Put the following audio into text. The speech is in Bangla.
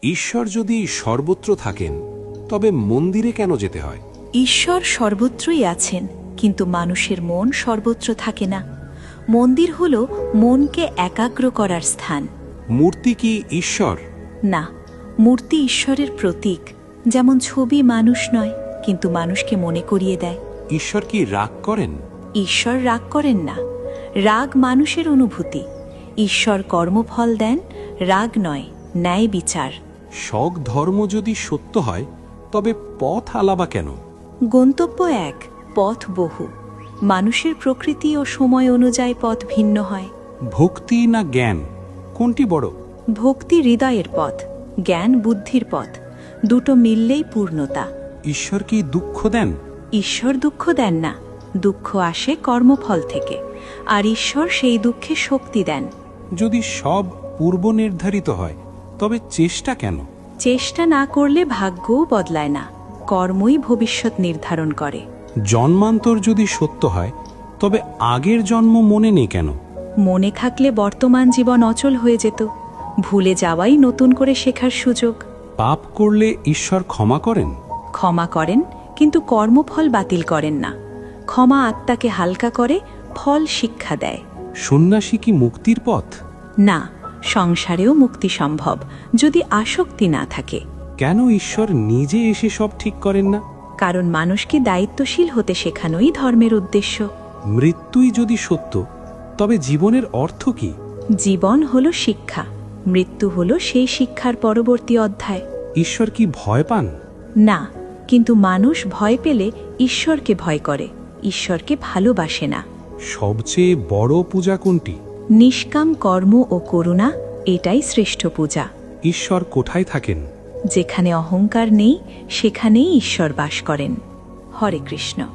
ঈশ্বর যদি সর্বত্র থাকেন তবে মন্দিরে কেন যেতে হয়? ঈশ্বর সর্বত্রই আছেন, কিন্তু মানুষের মন সর্বত্র থাকে না। মন্দির হল মনকে একাগ্র করার স্থান। মূর্তি কি ঈশ্বর? না, মূর্তি ঈশ্বরের প্রতীক। যেমন ছবি মানুষ নয়, কিন্তু মানুষকে মনে করিয়ে দেয়। ঈশ্বর কি রাগ করেন? ঈশ্বর রাগ করেন না। রাগ মানুষের অনুভূতি। ঈশ্বর কর্মফল দেন, রাগ নয়, ন্যায় বিচার। সব ধর্ম যদি সত্য হয় তবে পথ আলাদা কেন? গন্তব্য এক, পথ বহু। মানুষের প্রকৃতি ও সময় অনুযায়ী পথ ভিন্ন হয়। ভক্তি না জ্ঞান, কোনটি বড়? ভক্তি হৃদয়ের পথ, জ্ঞান বুদ্ধির পথ। দুটো মিললেই পূর্ণতা। ঈশ্বর কি দুঃখ দেন? ঈশ্বর দুঃখ দেন না। দুঃখ আসে কর্মফল থেকে, আর ঈশ্বর সেই দুঃখে শক্তি দেন। যদি সব পূর্ব নির্ধারিত হয় তবে চেষ্টা কেন? চেষ্টা না করলে ভাগ্যও বদলায় না। কর্মই ভবিষ্যৎ নির্ধারণ করে। জন্মান্তর যদি সত্য হয় তবে আগের জন্ম মনে নেই কেন? মনে থাকলে বর্তমান জীবন অচল হয়ে যেত। ভুলে যাওয়াই নতুন করে শেখার সুযোগ। পাপ করলে ঈশ্বর ক্ষমা করেন? ক্ষমা করেন, কিন্তু কর্মফল বাতিল করেন না। ক্ষমা আত্মাকে হালকা করে, ফল শিক্ষা দেয়। সন্ন্যাসী কি মুক্তির পথ? না, সংসারেও মুক্তি সম্ভব, যদি আসক্তি না থাকে। কেন ঈশ্বর নিজে এসে সব ঠিক করেন না? কারণ মানুষকে দায়িত্বশীল হতে শেখানোই ধর্মের উদ্দেশ্য। মৃত্যুই যদি সত্য তবে জীবনের অর্থ কি? জীবন হলো শিক্ষা, মৃত্যু হলো সেই শিক্ষার পরবর্তী অধ্যায়। ঈশ্বর কি ভয় পান? না, কিন্তু মানুষ ভয় পেলে ঈশ্বরকে ভয় করে, ঈশ্বরকে ভালোবাসে না। সবচেয়ে বড় পূজা কোনটি? নিষ্কাম কর্ম ও করুণা, এটাই শ্রেষ্ঠ পূজা। ঈশ্বর কোথায় থাকেন? যেখানে অহংকার নেই, সেখানেই ঈশ্বর বাস করেন। হরে কৃষ্ণ।